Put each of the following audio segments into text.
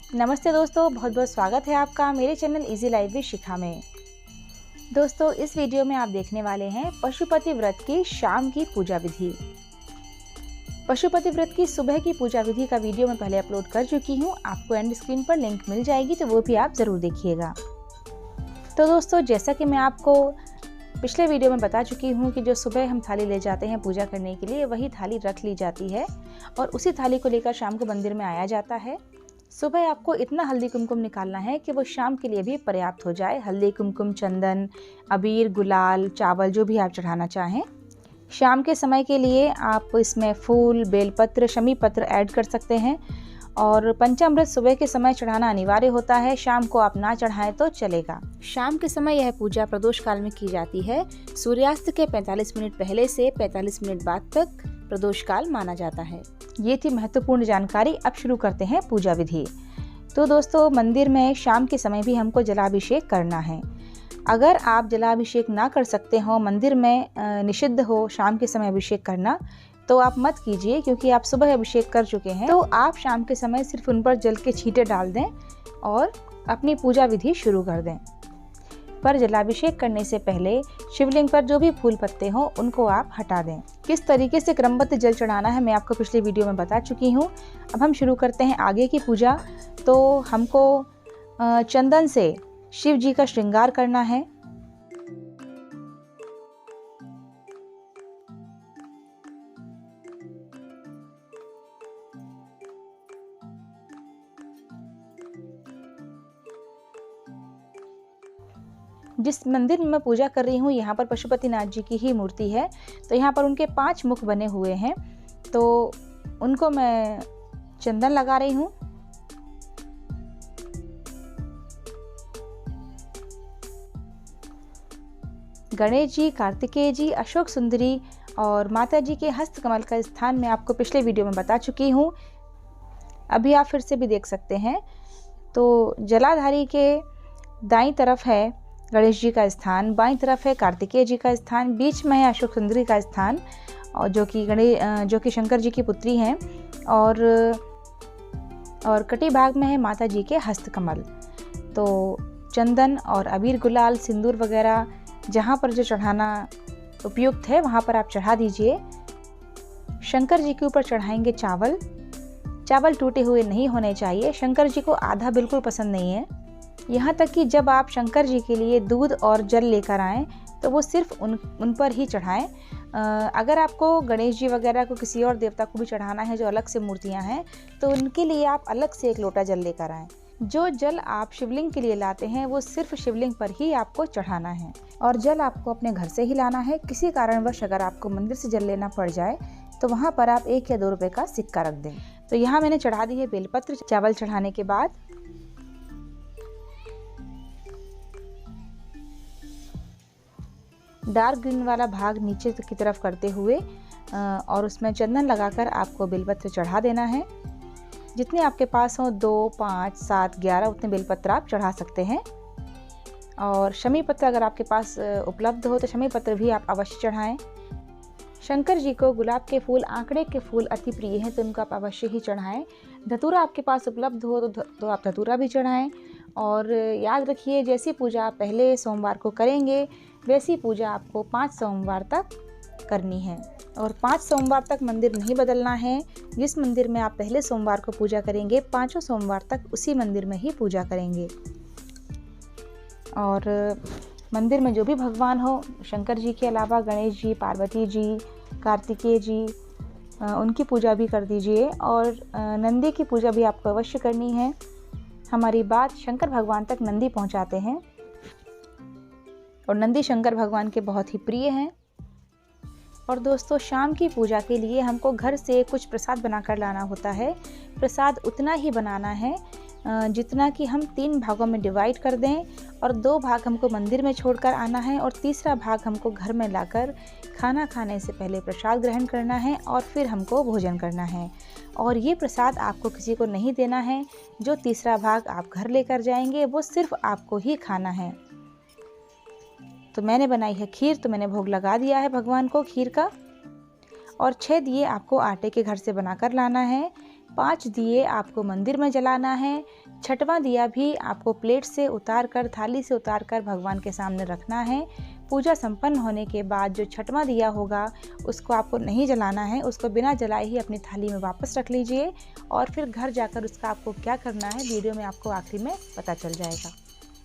नमस्ते दोस्तों, बहुत बहुत स्वागत है आपका मेरे चैनल इजी लाइफ विद शिखा में। दोस्तों, इस वीडियो में आप देखने वाले हैं पशुपति व्रत की शाम की पूजा विधि। पशुपति व्रत की सुबह की पूजा विधि का वीडियो मैं पहले अपलोड कर चुकी हूँ। आपको एंड स्क्रीन पर लिंक मिल जाएगी, तो वो भी आप ज़रूर देखिएगा। तो दोस्तों, जैसा कि मैं आपको पिछले वीडियो में बता चुकी हूँ कि जो सुबह हम थाली ले जाते हैं पूजा करने के लिए, वही थाली रख ली जाती है और उसी थाली को लेकर शाम को मंदिर में आया जाता है। सुबह आपको इतना हल्दी कुमकुम निकालना है कि वो शाम के लिए भी पर्याप्त हो जाए। हल्दी कुमकुम, चंदन, अबीर, गुलाल, चावल, जो भी आप चढ़ाना चाहें। शाम के समय के लिए आप इसमें फूल, बेलपत्र, शमी पत्र ऐड कर सकते हैं। और पंचामृत सुबह के समय चढ़ाना अनिवार्य होता है। शाम को आप ना चढ़ाएं तो चलेगा। शाम के समय यह पूजा प्रदोष काल में की जाती है। सूर्यास्त के 45 मिनट पहले से 45 मिनट बाद तक प्रदोष काल माना जाता है। ये थी महत्वपूर्ण जानकारी। अब शुरू करते हैं पूजा विधि। तो दोस्तों, मंदिर में शाम के समय भी हमको जलाभिषेक करना है। अगर आप जलाभिषेक ना कर सकते हो, मंदिर में निषिद्ध हो शाम के समय अभिषेक करना, तो आप मत कीजिए, क्योंकि आप सुबह अभिषेक कर चुके हैं। तो आप शाम के समय सिर्फ उन पर जल के छींटे डाल दें और अपनी पूजा विधि शुरू कर दें। पर जलाभिषेक करने से पहले शिवलिंग पर जो भी फूल पत्ते हों उनको आप हटा दें। किस तरीके से क्रमबद्ध जल चढ़ाना है मैं आपको पिछले वीडियो में बता चुकी हूँ। अब हम शुरू करते हैं आगे की पूजा। तो हमको चंदन से शिव जी का श्रृंगार करना है। जिस मंदिर में मैं पूजा कर रही हूँ, यहाँ पर पशुपतिनाथ जी की ही मूर्ति है। तो यहाँ पर उनके 5 मुख बने हुए हैं, तो उनको मैं चंदन लगा रही हूँ। गणेश जी, कार्तिकेय जी, अशोक सुंदरी और माता जी के हस्त कमल का स्थान मैं आपको पिछले वीडियो में बता चुकी हूँ। अभी आप फिर से भी देख सकते हैं। तो जलाधारी के दाईं तरफ है गणेश जी का स्थान, बाईं तरफ है कार्तिकेय जी का स्थान, बीच में है अशोक सुंदरी का स्थान, और जो कि शंकर जी की पुत्री हैं, और कटी भाग में है माता जी के हस्त कमल। तो चंदन और अबीर, गुलाल, सिंदूर वगैरह जहाँ पर जो चढ़ाना उपयुक्त है वहाँ पर आप चढ़ा दीजिए। शंकर जी के ऊपर चढ़ाएंगे चावल। चावल टूटे हुए नहीं होने चाहिए। शंकर जी को आधा बिल्कुल पसंद नहीं है। यहाँ तक कि जब आप शंकर जी के लिए दूध और जल लेकर आएँ तो वो सिर्फ उन पर ही चढ़ाएं। अगर आपको गणेश जी वगैरह को किसी और देवता को भी चढ़ाना है जो अलग से मूर्तियाँ हैं, तो उनके लिए आप अलग से 1 लोटा जल लेकर आएँ। जो जल आप शिवलिंग के लिए लाते हैं वो सिर्फ शिवलिंग पर ही आपको चढ़ाना है, और जल आपको अपने घर से ही लाना है। किसी कारणवश अगर आपको मंदिर से जल लेना पड़ जाए तो वहाँ पर आप 1 या 2 रुपये का सिक्का रख दें। तो यहाँ मैंने चढ़ा दी है बेलपत्र। चावल चढ़ाने के बाद डार्क ग्रीन वाला भाग नीचे की तरफ करते हुए और उसमें चंदन लगाकर आपको बेलपत्र चढ़ा देना है। जितने आपके पास हो, 2, 5, 7, 11 उतने बेलपत्र आप चढ़ा सकते हैं। और शमी पत्र अगर आपके पास उपलब्ध हो तो शमी पत्र भी आप अवश्य चढ़ाएं। शंकर जी को गुलाब के फूल, आंकड़े के फूल अति प्रिय हैं, तो उनको आप अवश्य ही चढ़ाएं। धतूरा आपके पास उपलब्ध हो तो आप धतूरा भी चढ़ाएं। और याद रखिए, जैसी पूजा आप पहले सोमवार को करेंगे वैसी पूजा आपको 5 सोमवार तक करनी है। और 5 सोमवार तक मंदिर नहीं बदलना है। जिस मंदिर में आप पहले सोमवार को पूजा करेंगे, 5 सोमवार तक उसी मंदिर में ही पूजा करेंगे। और मंदिर में जो भी भगवान हो, शंकर जी के अलावा गणेश जी, पार्वती जी, कार्तिकेय जी, उनकी पूजा भी कर दीजिए। और नंदी की पूजा भी आपको अवश्य करनी है। हमारी बात शंकर भगवान तक नंदी पहुंचाते हैं, और नंदी शंकर भगवान के बहुत ही प्रिय हैं। और दोस्तों, शाम की पूजा के लिए हमको घर से कुछ प्रसाद बनाकर लाना होता है। प्रसाद उतना ही बनाना है जितना कि हम 3 भागों में डिवाइड कर दें, और 2 भाग हमको मंदिर में छोड़कर आना है, और तीसरा भाग हमको घर में लाकर खाना खाने से पहले प्रसाद ग्रहण करना है, और फिर हमको भोजन करना है। और ये प्रसाद आपको किसी को नहीं देना है। जो तीसरा भाग आप घर लेकर जाएंगे वो सिर्फ आपको ही खाना है। तो मैंने बनाई है खीर, तो मैंने भोग लगा दिया है भगवान को खीर का। और 6 दिए आपको आटे के घर से बनाकर लाना है। 5 दिए आपको मंदिर में जलाना है। 6वां दिया भी आपको प्लेट से उतार कर, थाली से उतार कर भगवान के सामने रखना है। पूजा संपन्न होने के बाद जो 6वां दिया होगा उसको आपको नहीं जलाना है, उसको बिना जलाए ही अपनी थाली में वापस रख लीजिए और फिर घर जाकर उसका आपको क्या करना है वीडियो में आपको आखिरी में पता चल जाएगा।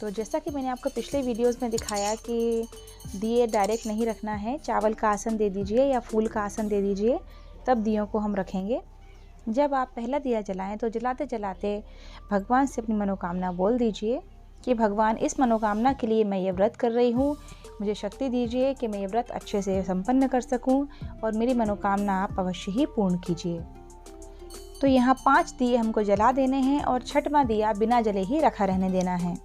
तो जैसा कि मैंने आपको पिछले वीडियोस में दिखाया कि दिए डायरेक्ट नहीं रखना है, चावल का आसन दे दीजिए या फूल का आसन दे दीजिए, तब दियों को हम रखेंगे। जब आप पहला दिया जलाएं तो जलाते जलाते भगवान से अपनी मनोकामना बोल दीजिए कि भगवान, इस मनोकामना के लिए मैं ये व्रत कर रही हूँ, मुझे शक्ति दीजिए कि मैं ये व्रत अच्छे से संपन्न कर सकूँ और मेरी मनोकामना आप अवश्य ही पूर्ण कीजिए। तो यहाँ 5 दिए हमको जला देने हैं और 6वां दिया बिना जले ही रखा रहने देना है।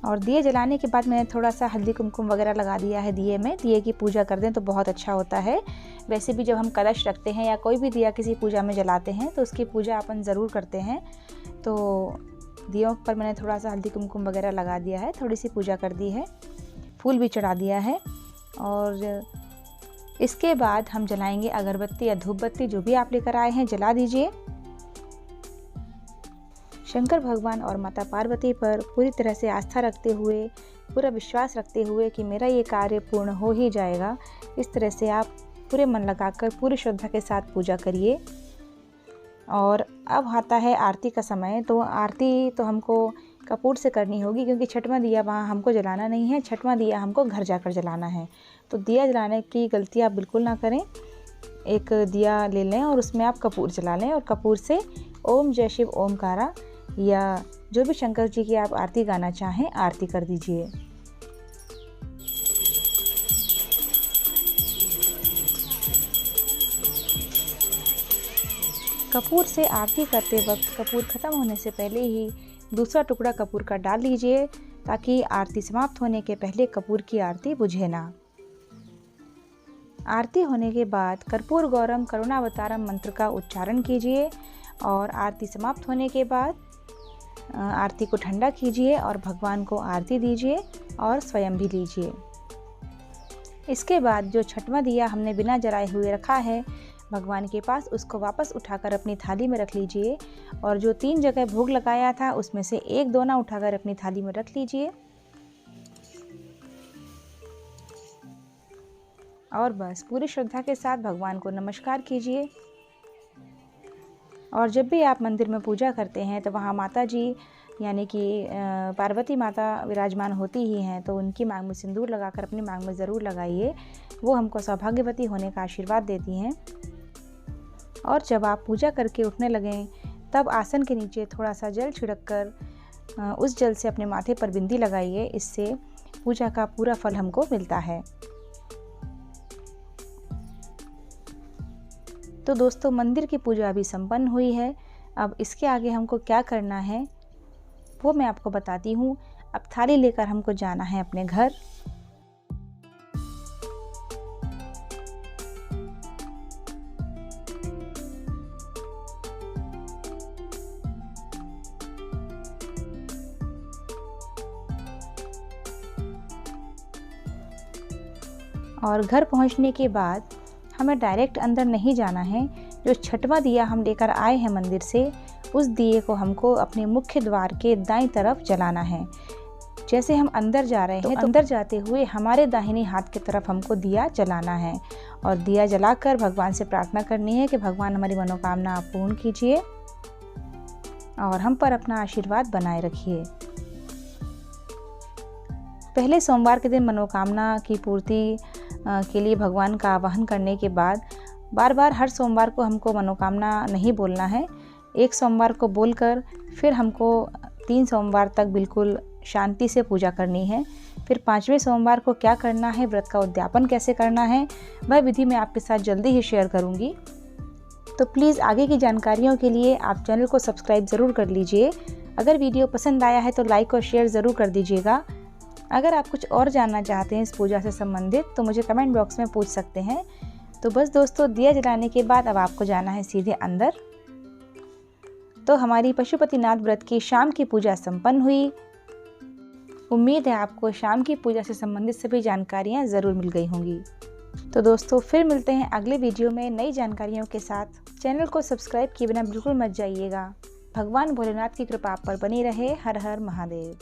और दिए जलाने के बाद मैंने थोड़ा सा हल्दी कुमकुम वगैरह लगा दिया है दिए में। दिए की पूजा कर दें तो बहुत अच्छा होता है। वैसे भी जब हम कलश रखते हैं या कोई भी दिया किसी पूजा में जलाते हैं तो उसकी पूजा अपन ज़रूर करते हैं। तो दियों पर मैंने थोड़ा सा हल्दी कुमकुम वगैरह लगा दिया है, थोड़ी सी पूजा कर दी है, फूल भी चढ़ा दिया है। और इसके बाद हम जलाएंगे अगरबत्ती या धूप बत्ती, जो भी आप लेकर आए हैं जला दीजिए। शंकर भगवान और माता पार्वती पर पूरी तरह से आस्था रखते हुए, पूरा विश्वास रखते हुए कि मेरा ये कार्य पूर्ण हो ही जाएगा, इस तरह से आप पूरे मन लगाकर पूरी श्रद्धा के साथ पूजा करिए। और अब आता है आरती का समय। तो आरती तो हमको कपूर से करनी होगी क्योंकि 6वां दिया वहाँ हमको जलाना नहीं है, 6वां दिया हमको घर जाकर जलाना है। तो दिया जलाने की गलती आप बिल्कुल ना करें। एक दिया ले लें और उसमें आप कपूर जला लें और कपूर से ओम जय शिव ओमकारा या जो भी शंकर जी की आप आरती गाना चाहें आरती कर दीजिए। कपूर से आरती करते वक्त कपूर ख़त्म होने से पहले ही दूसरा टुकड़ा कपूर का डाल लीजिए ताकि आरती समाप्त होने के पहले कपूर की आरती बुझे ना। आरती होने के बाद कर्पूर गौरम करुणावतारम मंत्र का उच्चारण कीजिए और आरती समाप्त होने के बाद आरती को ठंडा कीजिए और भगवान को आरती दीजिए और स्वयं भी लीजिए। इसके बाद जो 6वां दिया हमने बिना जलाए हुए रखा है भगवान के पास, उसको वापस उठाकर अपनी थाली में रख लीजिए और जो 3 जगह भोग लगाया था उसमें से 1 दोना उठाकर अपनी थाली में रख लीजिए। और बस पूरी श्रद्धा के साथ भगवान को नमस्कार कीजिए। और जब भी आप मंदिर में पूजा करते हैं तो वहाँ माता जी यानी कि पार्वती माता विराजमान होती ही हैं, तो उनकी मांग में सिंदूर लगाकर अपनी मांग में ज़रूर लगाइए। वो हमको सौभाग्यवती होने का आशीर्वाद देती हैं। और जब आप पूजा करके उठने लगें तब आसन के नीचे थोड़ा सा जल छिड़क कर उस जल से अपने माथे पर बिंदी लगाइए। इससे पूजा का पूरा फल हमको मिलता है। तो दोस्तों, मंदिर की पूजा अभी संपन्न हुई है। अब इसके आगे हमको क्या करना है वो मैं आपको बताती हूँ। अब थाली लेकर हमको जाना है अपने घर। और घर पहुँचने के बाद हमें डायरेक्ट अंदर नहीं जाना है। जो 6वां दिया हम लेकर आए हैं मंदिर से, उस दिए को हमको अपने मुख्य द्वार के दाईं तरफ जलाना है। जैसे हम अंदर जा रहे हैं तो अंदर जाते हुए हमारे दाहिने हाथ की तरफ हमको दिया जलाना है और दिया जलाकर भगवान से प्रार्थना करनी है कि भगवान हमारी मनोकामना आप पूर्ण कीजिए और हम पर अपना आशीर्वाद बनाए रखिए। पहले सोमवार के दिन मनोकामना की पूर्ति के लिए भगवान का आवाहन करने के बाद बार बार हर सोमवार को हमको मनोकामना नहीं बोलना है। एक सोमवार को बोलकर फिर हमको 3 सोमवार तक बिल्कुल शांति से पूजा करनी है। फिर 5वें सोमवार को क्या करना है, व्रत का उद्यापन कैसे करना है, वह विधि मैं आपके साथ जल्दी ही शेयर करूंगी। तो प्लीज़ आगे की जानकारियों के लिए आप चैनल को सब्सक्राइब ज़रूर कर लीजिए। अगर वीडियो पसंद आया है तो लाइक और शेयर ज़रूर कर दीजिएगा। अगर आप कुछ और जानना चाहते हैं इस पूजा से संबंधित तो मुझे कमेंट बॉक्स में पूछ सकते हैं। तो बस दोस्तों, दिया जलाने के बाद अब आपको जाना है सीधे अंदर। तो हमारी पशुपतिनाथ व्रत की शाम की पूजा संपन्न हुई। उम्मीद है आपको शाम की पूजा से संबंधित सभी जानकारियाँ ज़रूर मिल गई होंगी। तो दोस्तों फिर मिलते हैं अगले वीडियो में नई जानकारियों के साथ। चैनल को सब्सक्राइब किए बिना बिल्कुल मत जाइएगा। भगवान भोलेनाथ की कृपा आप पर बनी रहे। हर हर महादेव।